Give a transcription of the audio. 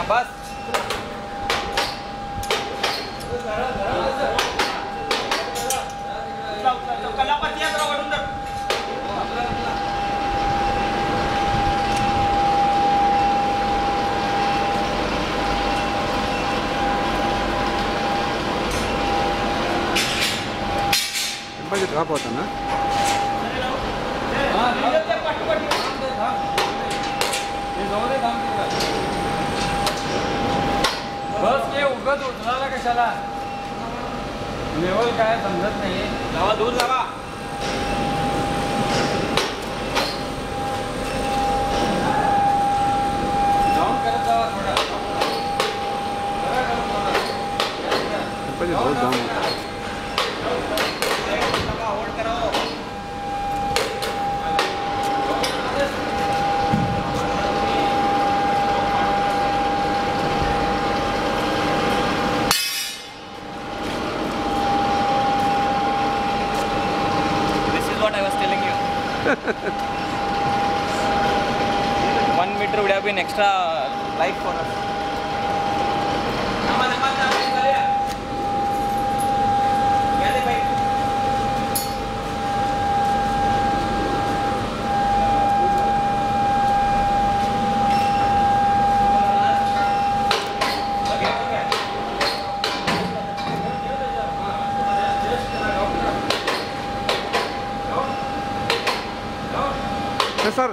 बस कलापती जरा वाढून धर. बजेट का होता ना बस ये उगत उचलायला कशाला लेवल काय समजत नाही. लावा दूर लावा. जाऊन करत जावा थोडा. बजेट बहुत दाम होता है. होल्ड कराओ. What I was telling you. 1 meter would have been extra light for us. Sir